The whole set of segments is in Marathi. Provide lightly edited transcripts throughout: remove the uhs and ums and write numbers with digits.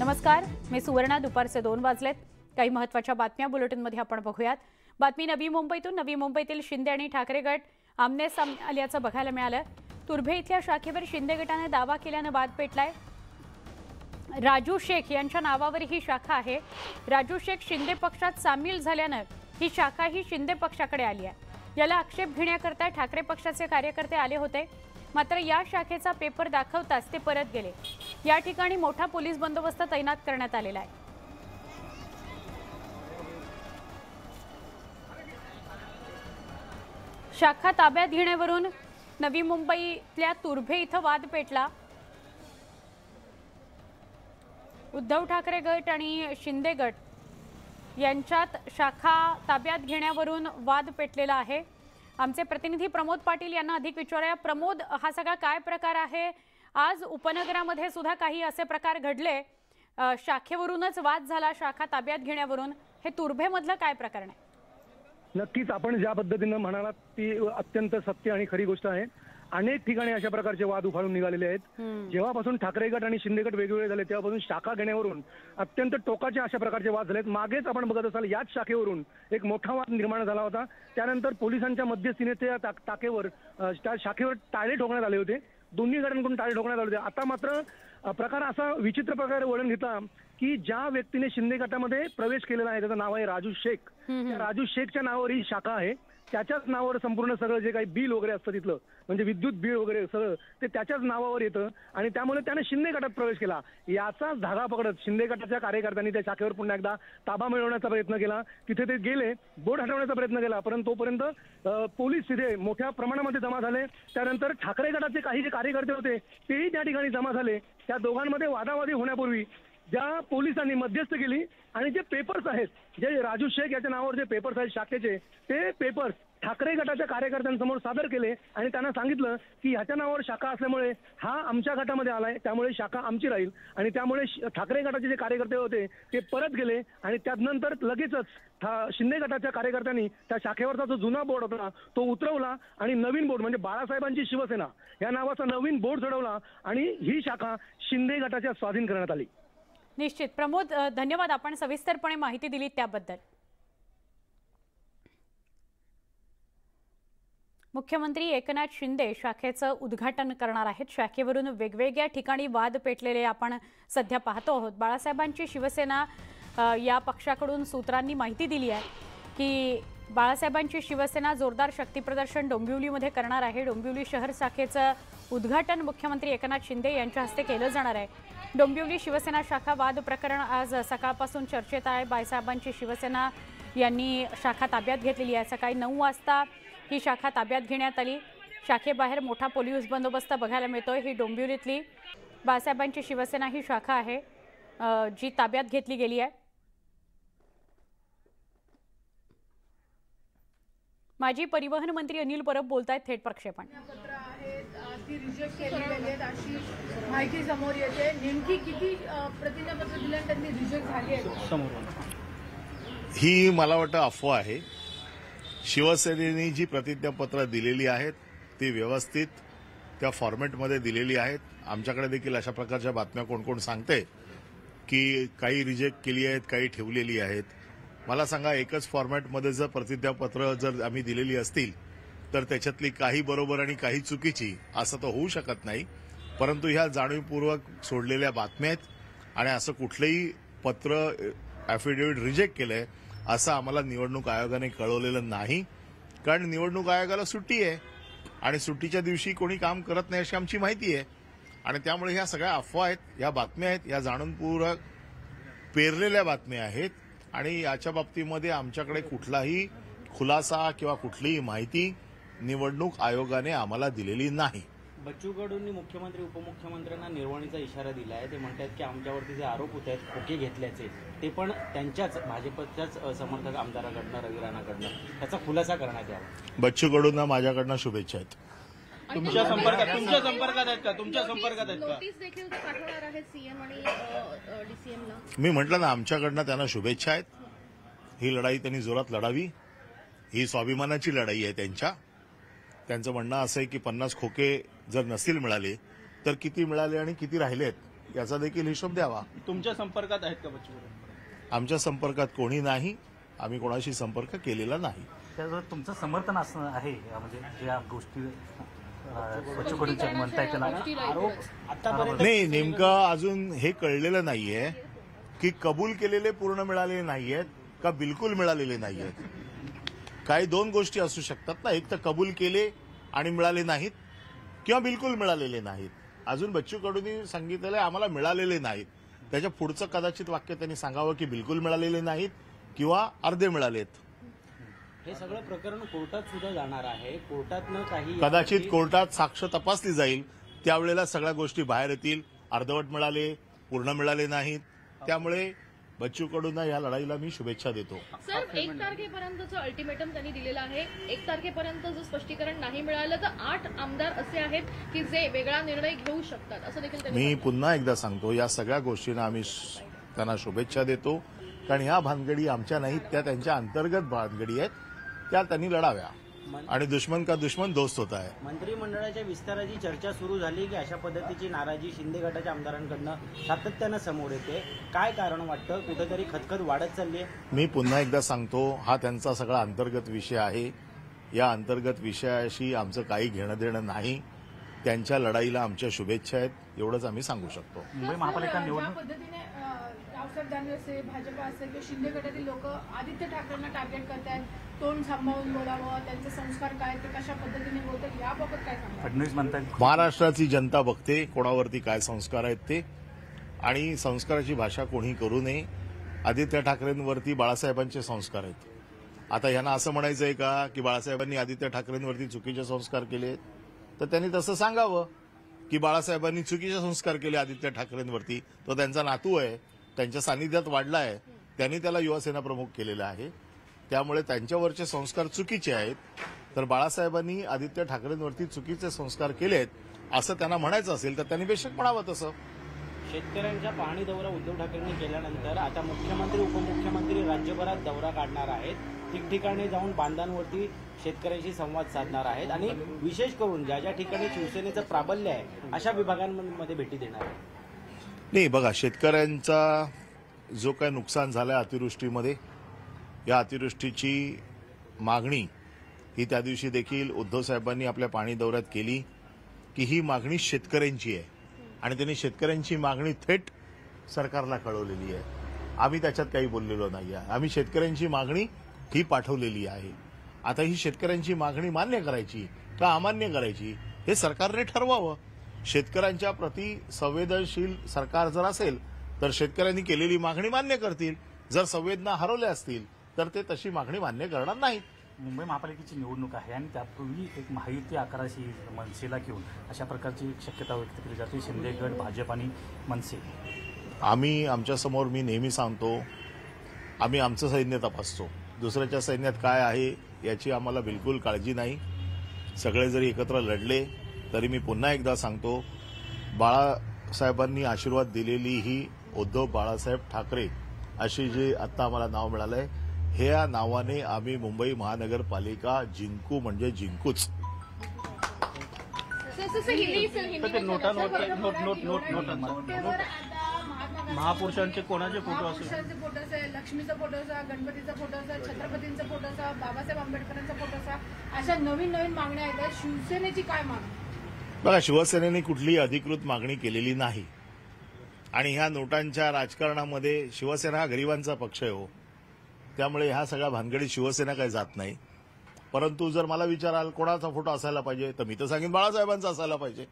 नमस्कार, मी सुवर्णा. दुपारचे 2 वाजलेत. काही महत्त्वाच्या बातम्या बुलेटिनमध्ये आपण बघूयात. बातमी नवी मुंबईतून. नवी मुंबईतील शिंदे आणि ठाकरे गट आमने सामने आल्याचं बघायला मिळालं. तुर्भे इथल्या शाखेवर शिंदे गटाने दावा केल्यानं वाद पेटलाय. राजू शेख यांच्या नावावर ही शाखा आहे. राजू शेख शिंदे पक्षात सामील झाल्यानं ही शाखा ही शिंदे पक्षाकडे आली आहे. याला आक्षेप घेण्याकरता ठाकरे पक्षाचे कार्यकर्ते आले होते, मात्र या शाखेचा पेपर दाखवताच ते परत गेले. या ठिकाणी मोठा पोलीस बंदोबस्त तैनात करण्यात आलेला आहे. शाखा ताब्यात घेण्यावरून नवी मुंबईतल्या तुर्भे इथं वाद पेटला. उद्धव ठाकरे गट आणि शिंदे गट यांच्यात शाखा ताब्यात घेण्यावरून वाद पेटलेला आहे. आमचे प्रतिनिधी प्रमोद पाटील यांना अधिक विचारूया. प्रमोद, हा सगळा काय प्रकार आहे? आज उपनगरामध्ये सुद्धा काही असे प्रकार घडले, शाखेवरूनच वाद झाला, शाखा ताब्यात घेण्यावरून. हे तुर्भेमधलं काय प्रकरण आहे? नक्कीच आपण ज्या पद्धतीनं म्हणालात ती अत्यंत सत्य आणि खरी गोष्ट आहे. अनेक ठिकाणी अशा प्रकारचे वाद उफाळून निघालेले आहेत. जेव्हापासून ठाकरे गट आणि शिंदे गट वेगवेगळे झाले तेव्हापासून शाखा घेण्यावरून अत्यंत टोकाचे अशा प्रकारचे वाद झालेत. मागेच आपण बघत असाल याच शाखेवरून एक मोठा वाद निर्माण झाला होता. त्यानंतर पोलिसांच्या मध्यस्थीने त्या त्या शाखेवर टाळे ठोकण्यात आले होते. दोन्ही गटांकडून टाळे ठोकण्यात आले होते. आता मात्र प्रकार असा विचित्र प्रकारे वळण घेतला की ज्या व्यक्तीने शिंदे गटामध्ये प्रवेश केलेला आहे त्याचं नाव आहे राजू शेख. त्या राजू शेखच्या नावावर ही शाखा आहे. त्याच्याच नावावर संपूर्ण सगळं जे काही बिल वगैरे असतं तिथलं, म्हणजे विद्युत बिल वगैरे सगळं ते त्याच्याच नावावर येतं आणि त्यामुळे त्याने शिंदे गटात प्रवेश केला. याचाच धागा पकडत शिंदे गटाच्या कार्यकर्त्यांनी त्या शाखेवर पुन्हा एकदा ताबा मिळवण्याचा प्रयत्न केला. तिथे ते गेले, बोर्ड हटवण्याचा प्रयत्न केला, परंतु तोपर्यंत पोलीस तिथे मोठ्या प्रमाणामध्ये जमा झाले. त्यानंतर ठाकरे गटाचे काही जे कार्यकर्ते होते तेही त्या ठिकाणी जमा झाले. त्या दोघांमध्ये वादावादी होण्यापूर्वी ज्या पोलिसांनी मध्यस्थ केली आणि जे पेपर्स आहेत, जे राजू शेख याच्या नावावर जे पेपर्स आहेत शाखेचे, ते पेपर्स ठाकरे गटाच्या कार्यकर्त्यांसमोर सादर केले आणि त्यांना सांगितलं की ह्याच्या नावावर शाखा असल्यामुळे हा आमच्या गटामध्ये आलाय, त्यामुळे शाखा आमची राहील. आणि त्यामुळे ठाकरे गटाचे जे कार्यकर्ते होते ते परत गेले आणि त्यानंतर लगेचच शिंदे गटाच्या कार्यकर्त्यांनी त्या शाखेवरचा जो जुना बोर्ड होता तो उतरवला आणि नवीन बोर्ड म्हणजे बाळासाहेबांची शिवसेना या नावाचा नवीन बोर्ड चढवला आणि ही शाखा शिंदे गटाच्या स्वाधीन करण्यात आली. निश्चित. प्रमोद, धन्यवाद. आपण सविस्तरपणे माहिती दिली त्याबद्दल. मुख्यमंत्री एकनाथ शिंदे शाखेचं उद्घाटन करणार आहेत. शाखेवरून वेगवेगळ्या ठिकाणी वाद पेटलेले आपण सध्या पाहतो आहोत. बाळासाहेबांची शिवसेना या पक्षाकडून सूत्रांनी माहिती दिली आहे की बाळासाहेबांची शिवसेना जोरदार शक्तीप्रदर्शन डोंबिवलीमध्ये करणार आहे. डोंबिवली शहर शाखेचं उद्घाटन मुख्यमंत्री एकनाथ शिंदे यांच्या हस्ते केलं जाणार आहे. डोंबिवली शिवसेना शाखा वाद प्रकरण आज सकाळपासून चर्चेत आहे. बाळासाहेबांची शिवसेना यांनी शाखा ताब्यात घेतलेली आहे. सकाळी 9 वाजता ही शाखा ताब्यात घेण्यात आली. शाखेबाहेर मोठा पोलीस बंदोबस्त बघायला मिळतोय. ही डोंबिवलीतली बाळासाहेबांची शिवसेना ही शाखा आहे जी ताब्यात घेतली गेली आहे. माजी परिवहन मंत्री अनिल परब बोलतायत. थेट प्रक्षेपण. माहिती समोर येते. नेमकी किती प्रतिज्ञापत्र दिल्या त्यांनी रिजेक्ट झाली आहे? ही मला वाटतं अफवा आहे. शिवसेनेने जी प्रतिज्ञापत्र दिलेली आहेत ती व्यवस्थित त्या फॉर्मॅटमध्ये दिलेली आहेत. आमच्याकडे देखील अशा प्रकारच्या बातम्या कोण कोण सांगते की काही रिजेक्ट केली आहेत, काही ठेवलेली आहेत. मला सांगा, एकच फॉर्मॅटमध्ये जर प्रतिज्ञापत्र जर आम्ही दिलेली असतील तर त्याच्यातली काही बरोबर आणि काही चुकीची असं तर होऊ शकत नाही. परंतु ह्या जाणीवपूर्वक सोडलेल्या बातम्या आहेत आणि असं कुठलंही पत्र ॲफिडेव्हिट रिजेक्ट केलंय असं आम्हाला निवडणूक आयोगाने कळवलेलं नाही. कारण निवडणूक आयोगाला सुट्टी आहे आणि सुट्टीच्या दिवशी कोणी काम करत नाही अशी आमची माहिती आहे. आणि त्यामुळे ह्या सगळ्या अफवा आहेत, या बातम्या आहेत, या जाणूनपूर्वक पेरलेल्या बातम्या आहेत आणि याच्या बाबतीमध्ये आमच्याकडे कुठलाही खुलासा किंवा कुठलीही माहिती निवडणूक आयोगाने आम्हाला दिलेली नाही. बच्चू कडूंनी मुख्यमंत्री उपमुख्यमंत्र्यांना निर्वाणीचा इशारा दिला आहे. ते म्हणतात की आमच्यावरती जे आरोप होत आहेत खोके घेतल्याचे, ते पण त्यांच्याच भाजपच्याच समर्थक आमदाराकडनं, रवी राणाकडनं, त्याचा खुलासा करण्यात यावा. बच्चू कडूंना माझ्याकडनं शुभेच्छा आहेत. तुमच्या संपर्कात आहेत का? नोटीस देखील पाठवणार आहेत सीएम आणि डीसीएमला. मी म्हटलं ना, आमच्याकडनं त्यांना शुभेच्छा आहेत. ही लढाई त्यांनी जोरात लढावी. ही स्वाभिमानाची लढाई आहे त्यांच्या. त्यांचं म्हणणं असं आहे की 50 खोके जर नसतील मिळाले तर किती मिळाले आणि किती राहिलेत याचा देखील हिशोब द्यावा. तुमच्या संपर्कात आहेत का बच्चू कडू? आमच्या संपर्कात कोणी नाही, आम्ही कोणाशी संपर्क केलेला नाही. त्याचं तुमचं समर्थन असं आहे म्हणजे या गोष्टी बच्चू कडूंच्या म्हणताय त्याला आरोप आतापर्यंत नाही, नेमकं अजून हे कळलेलं नाहीये की कबूल केलेले पूर्ण मिळालेले नाहीयेत का बिलकुल मिळालेले नाहीयेत. काही दोन गोष्टी असू शकतात ना, एक तर कबूल केले आणि मिळाले नाहीत किंवा बिलकुल मिळालेले नाहीत. अजून बच्चू कडूंनी सांगितलेलं आहे आम्हाला मिळालेले नाहीत. त्याच्या पुढचं कदाचित वाक्य त्यांनी सांगावं की बिलकुल मिळालेले नाहीत किंवा अर्धे मिळालेत. हे सगळं प्रकरण कोर्टात सुद्धा जाणार आहे. कोर्टातनं काही कदाचित कोर्टात साक्ष तपासली जाईल, त्यावेळेला सगळ्या गोष्टी बाहेर येतील. अर्धवट मिळाले, पूर्ण मिळाले नाहीत. त्यामुळे बच्चू कडूंना या लढाईला मी शुभेच्छा देतो. सर, 1 तारखेपर्यंतचं अल्टिमेटम त्यांनी दिलेलं आहे. 1 तारखेपर्यंत जर स्पष्टीकरण नाही मिळालं तर 8 आमदार असे आहेत की जे वेगळा निर्णय घेऊ शकतात असं देखील त्यांनी मी पुन्हा एकदा सांगतो, या सगळ्या गोष्टींना आम्ही त्यांना शुभेच्छा देतो. कारण ह्या भानगडी आमच्या नाहीत, त्या त्यांच्या अंतर्गत भानगडी आहेत, त्या त्यांनी लढाव्या. आणि दुश्मन का दुश्मन दोस्त होता है. मंत्रिमंडळाच्या विस्ताराची चर्चा सुरू झाली की अशा पद्धतीची नाराजी शिंदे गटाच्या आमदारांकडनं सातत्यानं समोर येते. काय कारण वाटतं? कुठेतरी खतखत वाढत चालली आहे. मी पुन्हा एकदा सांगतो, हा त्यांचा सगळा अंतर्गत विषय आहे. या अंतर्गत विषयाशी आमचं काही घेणं देणं नाही. त्यांच्या लढाईला आमच्या शुभेच्छा आहेत, एवढंच आम्ही सांगू शकतो. मुंबई महापालिका ज्या निवडणूक पद्धतीने रावसाहेब दानवे असेल, भाजपा असेल किंवा शिंदे गटातील लोक आदित्य ठाकरेंना टार्गेट करतात, तोंड सांभाळून बोलावं, त्यांचे संस्कार काय ते कशा पद्धतीने बोलतात, याबाबत काय सांगा? फडणवीस म्हणतात महाराष्ट्राची जनता बघते कोणावरती काय संस्कार आहेत ते, आणि संस्काराची भाषा कोणी करू नये. आदित्य ठाकरेंवरती बाळासाहेबांचे संस्कार आहेत. आता यांना असं म्हणायचं आहे का की बाळासाहेबांनी आदित्य ठाकरेंवरती चुकीचे संस्कार केले, तर त्यांनी तसं सांगावं की बाळासाहेबांनी चुकीचे संस्कार केले आदित्य ठाकरेंवरती. तो त्यांचा नातू आहे, त्यांच्या सानिध्यात वाढला आहे, त्यांनी त्याला युवासेना प्रमुख केलेला आहे. त्यामुळे त्यांच्यावरचे संस्कार चुकीचे आहेत. तर बाळासाहेबांनी आदित्य ठाकरेंवरती चुकीचे संस्कार केलेत असं त्यांना म्हणायचं असेल तर त्यांनी बेशक म्हणावं तसं. शेतकऱ्यांचा पाहणी दौरा उद्धव ठाकरेंनी केल्यानंतर आता मुख्यमंत्री उपमुख्यमंत्री राज्यभरात दौरा काढणार आहेत. ठिकठिकाणी जाऊन बांधांवरती शेतकऱ्यांशी संवाद साधणार आहेत आणि विशेष करून ज्या ज्या ठिकाणी शिवसेनेचं प्राबल्य आहे अशा विभागांमध्ये भेटी देणार आहेत. नाही, बघा, शेतकऱ्यांचा जो काय नुकसान झालंय अतिवृष्टीमध्ये, या अतिवृष्टीची मागणी ही त्या दिवशी देखील उद्धव साहेबांनी आपल्या पाणी दौऱ्यात केली की ही मागणी शेतकऱ्यांची आहे आणि त्यांनी शेतकऱ्यांची मागणी थेट सरकारला कळवलेली आहे. आम्ही त्याच्यात काही बोललेलो नाही आहे. आम्ही शेतकऱ्यांची मागणी ही पाठवलेली आहे. आता ही शेतकऱ्यांची मागणी मान्य करायची का अमान्य करायची हे सरकारने ठरवावं. शेतकऱ्यांच्या प्रति संवेदनशील सरकार जर असेल तर शेतकऱ्यांनी केलेली मागणी मान्य करतील. जर संवेदना हरवल्या असतील तर ते तशी मागणी मान्य करणार नाहीत. मुंबई महापालिकेची निवडणूक आहे आणि त्यापूर्वी एक महायुती आकाराशी मनसेला घेऊन अशा प्रकारची शक्यता व्यक्त केली जाते. शिंदे गट, भाजप आणि मनसे. आम्ही आमच्यासमोर, मी नेहमी सांगतो, आम्ही आमचं सैन्य तपासतो. दुसऱ्याच्या सैन्यात काय आहे याची आम्हाला बिलकुल काळजी नाही. सगळे जरी एकत्र लढले तरी मी पुन्हा एकदा सांगतो, बाळासाहेबांनी आशीर्वाद दिलेली ही उद्धव बाळासाहेब ठाकरे अशी जे आत्ता आम्हाला नाव मिळालंय, ह्या नावाने आम्ही मुंबई महानगरपालिका जिंकू म्हणजे जिंकूच. महापुरुषांचे कोणाचे फोटो असेल? महापुरुषांचे फोटो असेल, लक्ष्मीचा फोटो असा, गणपतीचा फोटो असा, छत्रपतींचा फोटो असा, बाबासाहेब आंबेडकरांचा फोटो असा, अशा नवीन नवीन मागण्या आहेत. शिवसेनेची काय मागणी? बघा, शिवसेनेने कुठलीही अधिकृत मागणी केलेली नाही आणि ह्या नोटांच्या राजकारणामध्ये शिवसेना हा गरिबांचा पक्ष आहे. हो, त्यामुळे ह्या सगळ्या भानगडीत शिवसेना काही जात नाही. परंतु जर मला विचाराल कोणाचा फोटो असायला पाहिजे तर मी तर सांगेन बाळासाहेबांचा असायला पाहिजे.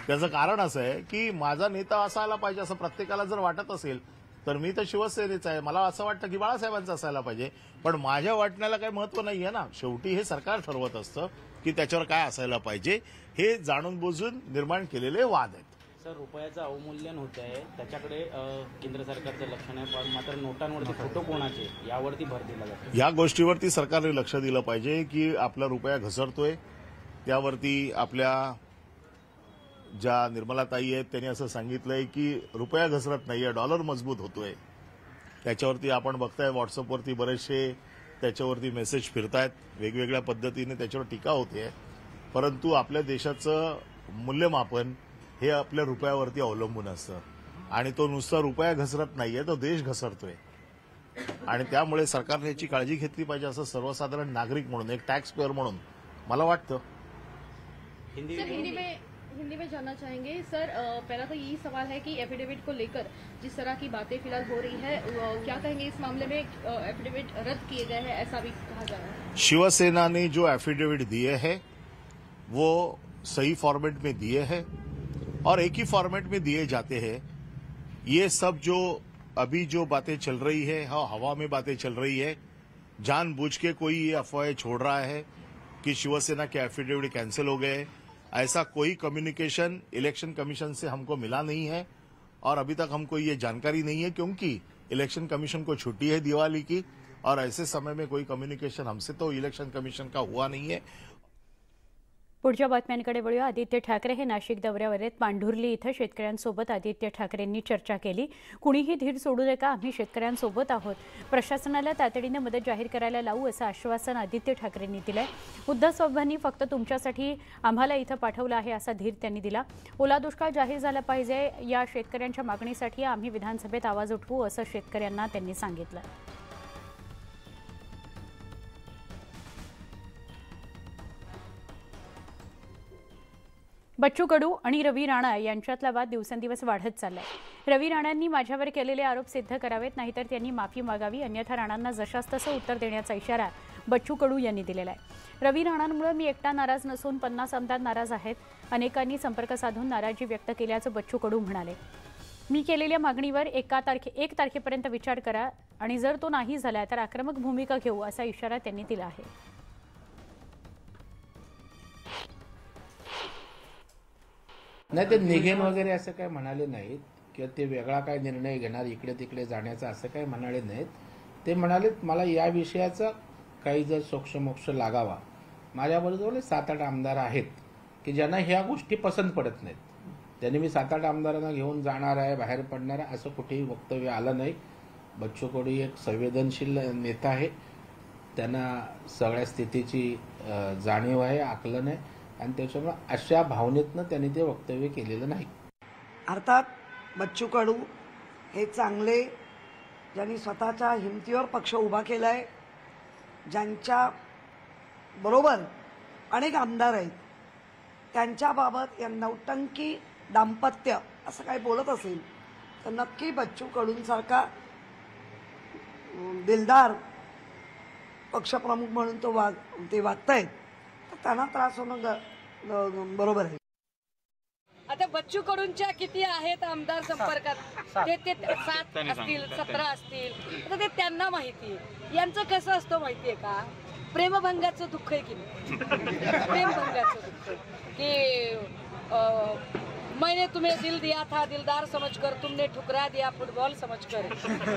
त्याचं कारण असं आहे की माझा नेता असायला पाहिजे असं प्रत्येकाला जर वाटत असेल तर मी तर शिवसेनेचा आहे. मला असं वाटतं की बाळासाहेबांचा असायला पाहिजे, पण माझ्या वाटण्याला काही महत्व नाहीये ना. शेवटी हे सरकार ठरवत असतं की त्याच्यावर काय असायला पाहिजे. हे जाणून बुजून निर्माण केलेले वाद आहेत. सर, रुपयाचं अवमूल्यन होत आहे, त्याच्याकडे केंद्र सरकारचं लक्ष नाही, पण मात्र नोटांवरती फोटो कोणाचे यावरती भर दिला जातो. या गोष्टीवरती सरकारने लक्ष दिलं पाहिजे की आपला रुपया घसरतोय. त्यावरती आपल्या ज्या निर्मलाताई आहेत त्यांनी असं सांगितलंय की रुपया घसरत नाहीये, डॉलर मजबूत होतोय. त्याच्यावरती आपण बघताय व्हॉट्सअपवरती बरेचसे त्याच्यावरती मेसेज फिरतायत, वेगवेगळ्या पद्धतीने त्याच्यावर टीका होते. परंतु आपल्या देशाचं मूल्यमापन हे आपल्या रुपयावरती अवलंबून असतं आणि तो नुसता रुपया घसरत नाहीये, तो देश घसरतोय आणि त्यामुळे सरकारने याची काळजी घेतली पाहिजे असं सर्वसाधारण नागरिक म्हणून, एक टॅक्स पेअर म्हणून मला वाटतं. हिंदी में जानना चाहेंगे सर, पहला तो यही सवाल है कि एफिडेविट को लेकर जिस तरह की बातें फिलहाल हो रही है, क्या कहेंगे इस मामले में? एफिडेविट रद्द किए गए हैं ऐसा भी कहा जा रहा है. शिवसेना ने जो एफिडेविट दिए हैं वो सही फॉर्मेट में दिए हैं और एक ही फॉर्मेट में दिए जाते हैं. ये सब जो अभी जो बातें चल रही है, हवा में बातें चल रही है, जानबूझ के कोई ये अफवाहें छोड़ रहा है कि शिवसेना के एफिडेविट कैंसिल हो गए. ऐसा कोई कम्युनिकेशन इलेक्शन कमीशन से हमको मिला नहीं है और अभी तक हमको ये जानकारी नहीं है, क्योंकि इलेक्शन कमीशन को छुट्टी है दिवाली की और ऐसे समय में कोई कम्युनिकेशन हमसे तो इलेक्शन कमीशन का हुआ नहीं है. पुढच्या बातम्यांकडे वळूया. आदित्य ठाकरे हे नाशिक दौऱ्यावर आहेत. पांढुर्ली इथं शेतकऱ्यांसोबत आदित्य ठाकरेंनी चर्चा केली. कुणीही धीर सोडू नका, आम्ही शेतकऱ्यांसोबत आहोत. प्रशासनाला तातडीने मदत जाहीर करायला लावू असं आश्वासन आदित्य ठाकरेंनी दिलंय. उद्धव साहेबांनी फक्त तुमच्यासाठी आम्हाला इथं पाठवलं आहे असा धीर त्यांनी दिला. ओला दुष्काळ जाहीर झाला पाहिजे या शेतकऱ्यांच्या मागणीसाठी आम्ही विधानसभेत आवाज उठवू असं शेतकऱ्यांना त्यांनी सांगितलं. बच्चू कडू आणि रवी राणा यांच्यातला वाद दिवसेंदिवस वाढत चाललाय. रवी राणांनी माझ्यावर केलेले आरोप सिद्ध करावेत, नाहीतर त्यांनी माफी मागावी, अन्यथा राणांना जशास तसं उत्तर देण्याचा इशारा बच्चू कडू यांनी दिलेला आहे. रवी राणांमुळे मी एकटा नाराज नसून 50 आमदार नाराज आहेत. अनेकांनी संपर्क साधून नाराजी व्यक्त केल्याचं बच्चू कडू म्हणाले. मी केलेल्या मागणीवर 1 तारखेपर्यंत विचार करा आणि जर तो नाही झाला तर आक्रमक भूमिका घेऊ असा इशारा त्यांनी दिला आहे. नाही, ते निघेन वगैरे असं काही म्हणाले नाहीत किंवा ते वेगळा काय निर्णय घेणार इकडे तिकडे जाण्याचा असं काही म्हणाले नाहीत. ते म्हणाले मला या विषयाचा काही जर सोक्षमोक्ष लागावा. माझ्याबरोबर 7-8 आमदार आहेत की ज्यांना ह्या गोष्टी पसंत पडत नाहीत. त्यांनी मी 7-8 आमदारांना घेऊन जाणार आहे, बाहेर पडणार आहे असं कुठेही वक्तव्य आलं नाही. बच्चू कडू एक संवेदनशील नेता आहे. त्यांना सगळ्या स्थितीची जाणीव आहे, आकलन आहे आणि त्याच्यामुळे अशा भावनेतनं त्यांनी ते वक्तव्य केलेलं नाही. अर्थात बच्चू कडू हे चांगले, ज्यांनी स्वतःच्या हिमतीवर पक्ष उभा केलाय, ज्यांच्या बरोबर अनेक आमदार आहेत, त्यांच्याबाबत या नौटंकी दाम्पत्य असं काही बोलत असेल तर नक्की बच्चू कडूंसारखा दिलदार पक्षप्रमुख म्हणून ते वागतायत तर त्यांना त्रास होणं बरोबर आहे. आता बच्चू कडूंच्या किती आहेत आमदार संपर्कात? ते 7 असतील, 17 असतील. आता ते त्यांना माहिती आहे. यांचं कसं असतं माहितीये का? प्रेमभंगाचं दुःख आहे की नाही? प्रेमभंगाचं दुःख की मैंने तुम्हें दिल दिया था दिलदार समझकर, तुमने ठुकरा दिया फुटबॉल समझकर.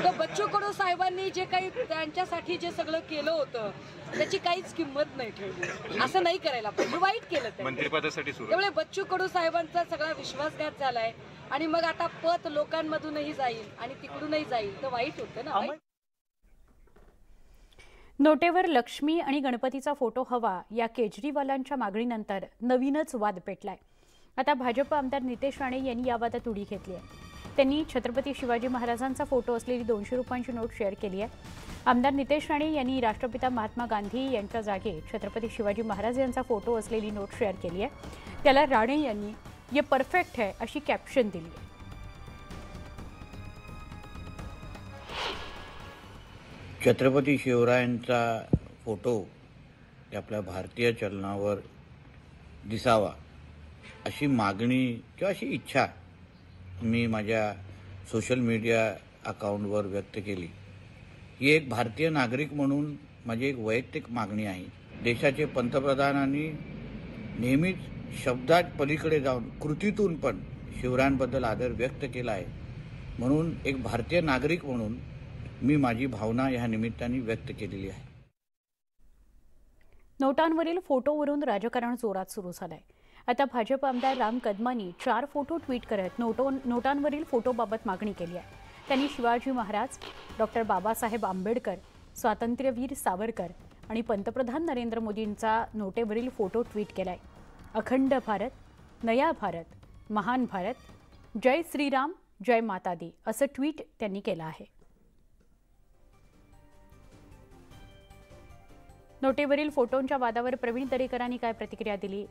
तर बच्चू कडू साहेबांनी जे काही त्यांच्यासाठी जे सगळं केलं होतं त्याची काहीच किंमत नाही ठेवली. असं नाही करायला पाहिजे. वाईट केलं ते मंत्रिपदासाठी. त्यामुळे बच्चू कडू साहेबांचा सगळा विश्वासघात झालाय आणि मग आता पद लोकांमधूनही जाईल आणि तिकडूनही जाईल तर वाईट होतं ना. नोटेवर लक्ष्मी आणि गणपतीचा फोटो हवा या केजरीवालांच्या मागणीनंतर नवीनच वाद पेटलाय. आता भाजप आमदार नितेश राणे यांनी या वादात उडी घेतली आहे. त्यांनी छत्रपती शिवाजी महाराजांचा फोटो असलेली 200 रुपयांची नोट शेअर केली आहे. आमदार नितेश राणे यांनी राष्ट्रपिता महात्मा गांधी यांच्या जागी छत्रपती शिवाजी महाराज यांचा फोटो असलेली नोट शेअर केली आहे. त्याला राणे यांनी ये परफेक्ट है अशी कॅप्शन दिली आहे. छत्रपती शिवरायांचा फोटो आपल्या भारतीय चलनावर दिसावा अशी मागणी किंवा अशी इच्छा मी माझ्या सोशल मीडिया अकाउंटवर व्यक्त केली. ही एक भारतीय नागरिक म्हणून माझी एक वैयक्तिक मागणी आहे. देशाचे पंतप्रधानांनी नेहमीच शब्दात पलीकडे जाऊन कृतीतून पण शिवरायांबद्दल आदर व्यक्त केला आहे. म्हणून एक भारतीय नागरिक म्हणून मी माझी भावना या निमित्ताने व्यक्त केलेली आहे. नोटांवरील फोटोवरून राजकारण जोरात सुरू झालंय. आता भाजप आमदार राम कदमांनी 4 फोटो ट्विट करत नोटांवरील फोटोबाबत मागणी केली आहे. त्यांनी शिवाजी महाराज, डॉक्टर बाबासाहेब आंबेडकर, स्वातंत्र्यवीर सावरकर आणि पंतप्रधान नरेंद्र मोदींचा नोटेवरील फोटो ट्विट केलाय. अखंड भारत, नया भारत, महान भारत, जय श्रीराम, जय माता दी असं ट्विट त्यांनी केलं आहे. नोटेवरील फोटोंच्या वादावर प्रवीण दरेकरांनी काय प्रतिक्रिया दिली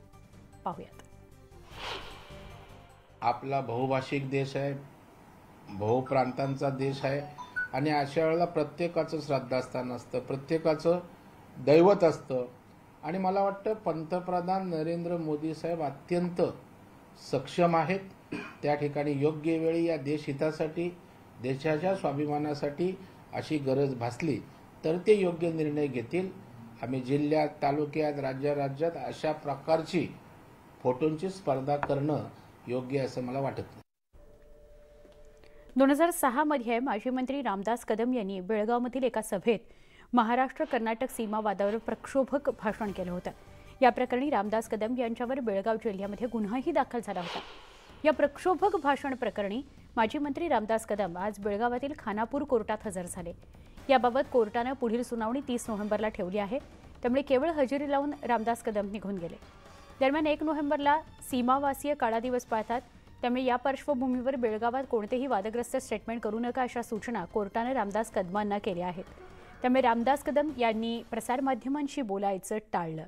पाहूयात. आपला बहुभाषिक देश आहे, बहुप्रांतांचा देश आहे आणि अशा वेळेला प्रत्येकाचं श्रद्धास्थान असतं, प्रत्येकाचं दैवत असतं. आणि मला वाटतं पंतप्रधान नरेंद्र मोदी साहेब अत्यंत सक्षम आहेत. त्या ठिकाणी योग्य वेळी या देशहितासाठी, देशाच्या स्वाभिमानासाठी अशी गरज भासली तर ते योग्य निर्णय घेतील. आम्ही जिल्ह्यात, तालुक्यात, राज्यात अशा प्रकारची फोटोंची स्पर्धा करणं योग्य असं मला वाटत नाही. 2006 मध्ये माजी मंत्री रामदास कदम यांनी बेळगावमधील एका सभेत महाराष्ट्र कर्नाटक सीमा वादावर प्रक्षोभक भाषण केलं होतं. या प्रकरणी रामदास कदम यांच्यावर बेळगाव जिल्ह्यामध्ये गुन्हाही दाखल झाला होता. या प्रक्षोभक भाषण प्रकरणी माजी मंत्री रामदास कदम आज बेळगावातील खानापूर कोर्टात हजर झाले. याबाबत कोर्टानं पुढील सुनावणी 30 नोव्हेंबरला ठेवली आहे. त्यामुळे केवळ हजेरी लावून रामदास कदम निघून गेले. दरम्यान 1 नोव्हेंबरला सीमावासीय काळा दिवस पाळतात. त्यामुळे या पार्श्वभूमीवर बेळगावात कोणतेही वादग्रस्त स्टेटमेंट करू नका अशा सूचना कोर्टानं रामदास कदमांना केल्या आहेत. त्यामुळे रामदास कदम यांनी प्रसारमाध्यमांशी बोलायचं टाळलं.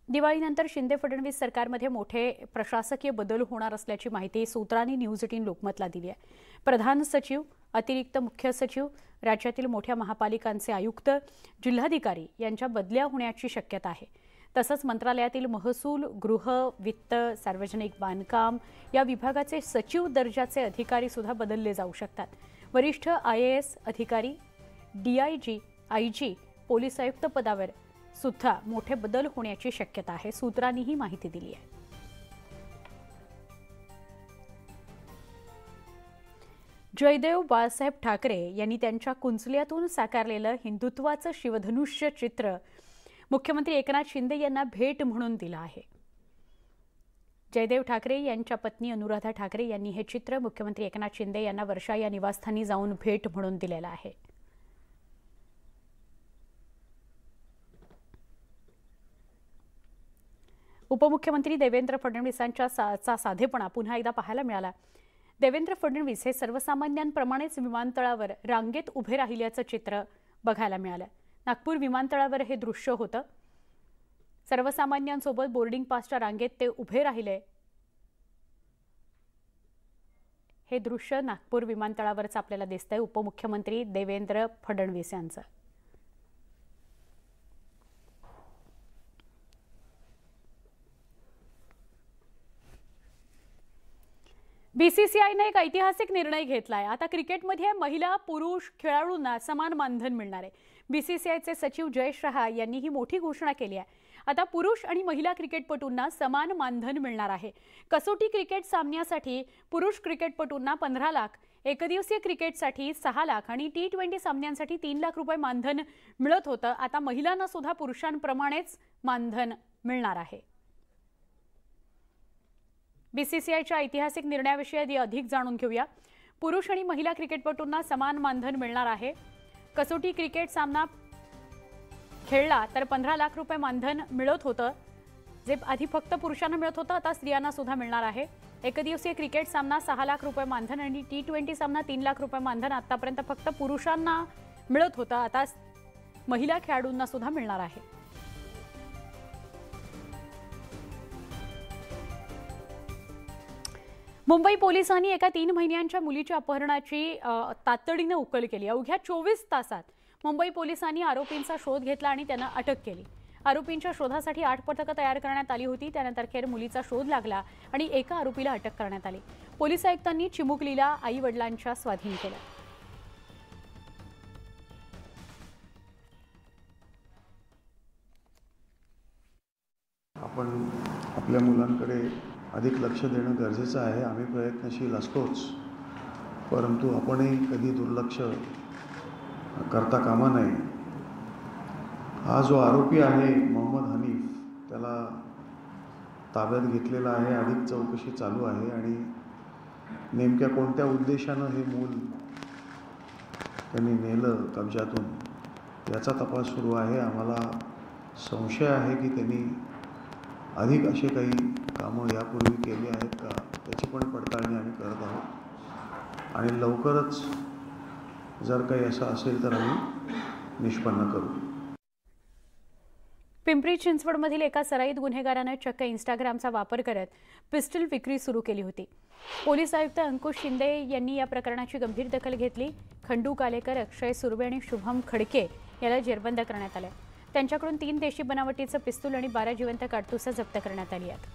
दिवाळीनंतर शिंदे फडणवीस सरकारमध्ये मोठे प्रशासकीय बदल होणार असल्याची माहिती सूत्रांनी न्यूज 18 लोकमतला दिली आहे. प्रधान सचिव, अतिरिक्त मुख्य सचिव, राज्यातील मोठ्या महापालिकांचे आयुक्त, जिल्हाधिकारी यांच्या बदल्या होण्याची शक्यता आहे. तसंच मंत्रालयातील महसूल, गृह, वित्त, सार्वजनिक बांधकाम या विभागाचे सचिव दर्जाचे अधिकारी सुद्धा बदलले जाऊ शकतात. वरिष्ठ IAS अधिकारी, DIG, IG, पोलीस आयुक्त पदावर सुद्धा मोठे बदल होण्याची शक्यता आहे. सूत्रांनी ही माहिती दिली आहे. जयदेव बाळासाहेब ठाकरे यांनी त्यांच्या कुंचल्यातून साकारलेलं हिंदुत्वाचं शिवधनुष्य चित्र मुख्यमंत्री एकनाथ शिंदे यांना भेट म्हणून दिलं आहे. जयदेव ठाकरे यांच्या पत्नी अनुराधा ठाकरे यांनी हे चित्र मुख्यमंत्री एकनाथ शिंदे यांना वर्षा या निवासस्थानी जाऊन भेट म्हणून दिलेलं आहे. उपमुख्यमंत्री देवेंद्र फडणवीसांच्या साधेपणा पुन्हा एकदा पाहायला मिळाला. देवेंद्र फडणवीस हे सर्वसामान्यांप्रमाणेच विमानतळावर रांगेत उभे राहिल्याचं चित्र बघायला मिळालं. नागपूर विमानतळावर हे दृश्य होतं. सर्वसामान्यांसोबत बोर्डिंग पासच्या रांगेत ते उभे राहिले. हे दृश्य नागपूर विमानतळावरच आपल्याला दिसतंय उपमुख्यमंत्री देवेंद्र फडणवीस यांचं. BCCIने एक ऐतिहासिक निर्णय घेतलाय. आता क्रिकेटमध्ये महिला पुरुष खेळाडूंना समान मानधन मिळणार आहे. BCCIचे सचिव जय शहा यांनी ही मोठी घोषणा केली आहे. आता पुरुष आणि महिला क्रिकेटपटूंना समान मानधन मिळणार आहे. कसोटी क्रिकेट सामन्यासाठी पुरुष क्रिकेटपटूंना 15 लाख, एकदिवसीय क्रिकेटसाठी 6 लाख आणि T20 सामन्यांसाठी 3 लाख रुपये मानधन मिळत होतं. आता महिलांना सुद्धा पुरुषांप्रमाणेच मानधन मिळणार आहे. BCCIच्या ऐतिहासिक निर्णयाविषयी अधिक जाणून घेऊया. पुरुष आणि महिला क्रिकेटपटूंना समान मानधन मिळणार आहे. कसोटी क्रिकेट सामना खेळला तर 15 लाख रुपये मानधन मिळत होतं, जे आधी फक्त पुरुषांना मिळत होतं, आता स्त्रियांना सुद्धा मिळणार आहे. एकदिवसीय क्रिकेट सामना 6 लाख रुपये मानधन आणि T20 सामना 3 लाख रुपये मानधन आतापर्यंत फक्त पुरुषांना मिळत होतं, आता महिला खेळाडूंना सुद्धा मिळणार आहे. मुंबई पोलिसांनी एका 3 महिन्यांच्या मुलीच्या अपहरणाची तातडीने उकल केली. अवघ्या 24 तासात मुंबई पोलिसांनी आरोपींचा शोध घेतला आणि त्यांना अटक केली. आरोपींच्या शोधासाठी 8 पथकं तयार करण्यात आली होती. त्यानंतर अखेर मुलीचा शोध लागला आणि एका आरोपीला अटक करण्यात आली. पोलीस आयुक्तांनी चिमुकलीला आई वडिलांच्या स्वाधीन केलं. आपण आपल्या मुलांकडे अधिक लक्ष देणं गरजेचं आहे. आम्ही प्रयत्नशील असतोच, परंतु आपणही कधी दुर्लक्ष करता कामा नये. हा जो आरोपी आहे मोहम्मद हनीफ, त्याला ताब्यात घेतलेला आहे. अधिक चौकशी चालू आहे आणि नेमक्या कोणत्या उद्देशानं हे मूल त्यांनी नेलं कब्जातून याचा तपास सुरू आहे. आम्हाला संशय आहे की त्यांनी अधिक असे काही कामं यापूर्वी केली आहेत का त्याची पण पडताळणी आम्ही करत आहोत आणि लवकरच जर काही असं असेल तर आम्ही निष्पन्न करू. पिंपरी चिंचवडमधील एका सराईत गुन्हेगारानं चक्क इंस्टाग्रामचा वापर करत पिस्टल विक्री सुरू केली होती. पोलीस आयुक्त अंकुश शिंदे यांनी या प्रकरणाची गंभीर दखल घेतली. खंडू कालेकर, अक्षय सुर्वे आणि शुभम खडके याला जेरबंद करण्यात आले. त्यांच्याकडून 3 देशी बनावटीचं पिस्तूल आणि 12 जिवंत काडतुसं जप्त करण्यात आली आहेत.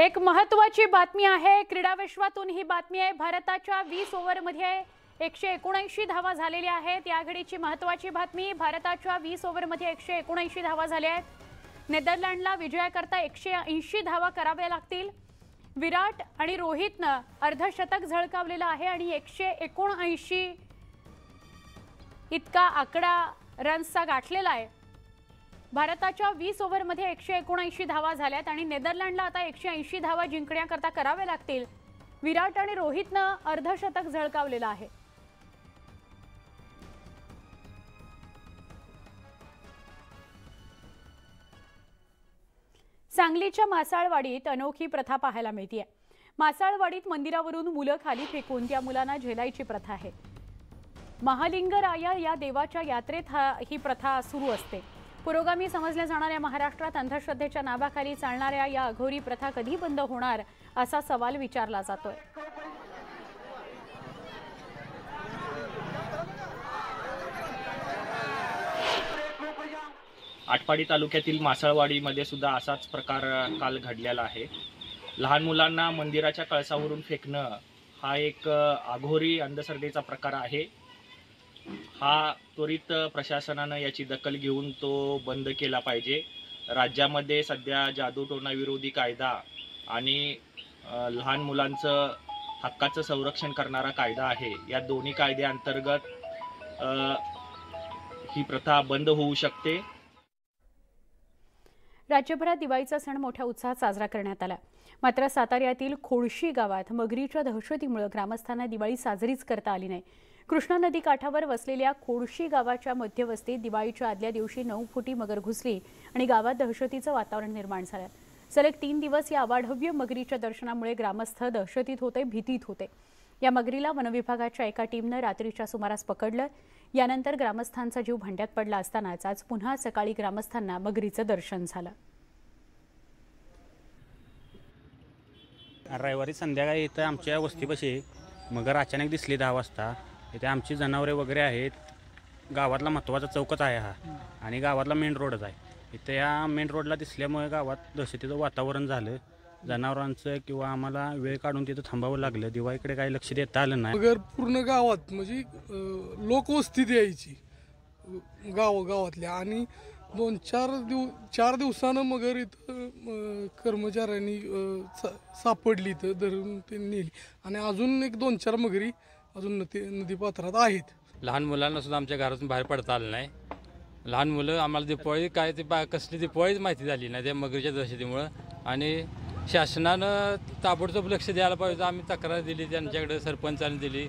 एक महत्त्वाची बातमी आहे. क्रीडा विश्वातून ही बातमी आहे. भारताच्या 20 ओव्हरमध्ये 179 धावा झालेल्या आहेत. या घडीची महत्त्वाची बातमी. भारताच्या 20 ओव्हरमध्ये 179 धावा झाल्या आहेत. नेदरलँडला विजयाकरता 180 धावा कराव्या लागतील. विराट आणि रोहितनं अर्धशतक झळकावलेलं आहे आणि 179 इतका आकडा रन्सचा गाठलेला आहे. भारताच्या 20 ओव्हरमध्ये 179 धावा झाल्यात आणि नेदरलँडला आता 180 धावा जिंकण्याकरता कराव्या लागतील. विराट आणि रोहितनं अर्धशतक झळकावलेलं आहे. सांगलीच्या मासाळवाडीत अनोखी प्रथा पाहायला मिळते. मासाळवाडीत मंदिरावरून मुलं खाली फेकून त्या मुलांना झेलायची प्रथा आहे. महालिंगराया या देवाच्या यात्रेत ही प्रथा सुरू असते. पुरोगामी समजल्या जाणाऱ्या महाराष्ट्रात अंधश्रद्धेच्या नावाखाली चालणाऱ्या या अघोरी प्रथा कधी बंद होणार असा सवाल विचारला जातोय. आटपाडी तालुक्यातील मासळवाडीमध्ये सुद्धा असाच प्रकार काल घडलेला आहे. लहान मुलांना मंदिराच्या कळसावरून फेकणं हा एक अघोरी अंधश्रद्धेचा प्रकार आहे. हा त्वरित प्रशासनानं याची दखल घेऊन तो बंद केला पाहिजे. राज्यामध्ये सध्या जादूटोणा विरोधी कायदा आणि लहान मुलांचं हक्काचं संरक्षण करणारा कायदा आहे. या दोन्ही कायद्याअंतर्गत ही प्रथा बंद होऊ शकते. राज्यभरात दिवाळीचा सण मोठ्या उत्साहात साजरा करण्यात आला. मात्र साताऱ्यातील खोडशी गावात मगरीच्या दहशतीमुळे ग्रामस्थांना दिवाळी साजरीच करता आली नाही. कृष्णा नदी काठावर वसलेल्या खोडशी गावाच्या मध्यवस्तीत दिवाळीच्या आदल्या दिवशी 9 फुटी मगर घुसली आणि गावात दहशतीचं वातावरण निर्माण झालं. सलग 3 दिवस या अवाढव्य मगरीच्या दर्शनामुळे ग्रामस्थ दहशतीत होते, भीतीत होते. या मगरीला वनविभागाच्या एका टीमनं रात्रीच्या सुमारास पकडलं. यानंतर ग्रामस्थांचा जीव भांड्यात पडला असतानाच आज पुन्हा सकाळी ग्रामस्थांना मगरीचं दर्शन झालं. रविवारी संध्याकाळी इथं आमच्या वस्तीपाशी मगर अचानक दिसली 10 वाजता. इथे आमची जनावरे वगैरे आहेत. गावातला महत्त्वाचा चौकच आहे हा आणि गावातला मेन रोडच आहे. इथे या मेन रोडला दिसल्यामुळे गावात दहशतीचं वातावरण झालं. जनावरांचं किंवा आम्हाला वेळ काढून तिथं थांबावं लागलं. दिवाळीकडे काही लक्ष देता आलं नाही. मगर पूर्ण गावात म्हणजे लोकवस्तीत यायची गावातल्या आणि 4 दिवसानं मगर इथं कर्मचाऱ्यांनी सापडली तर धरून ते नेली आणि अजून एक 2-4 मगरी अजून नदीपात्रात आहेत. लहान मुलांना सुद्धा आमच्या घरातून बाहेर पडता आलं नाही. लहान मुलं आम्हाला दिवाळी काय ते कसली दिवाळीच माहिती झाली नाही त्या मगरीच्या दहशतीमुळं आणि शासनानं ताबडतोब लक्ष द्यायला पाहिजे. आम्ही तक्रार दिली त्यांच्याकडे, सरपंचाने दिली.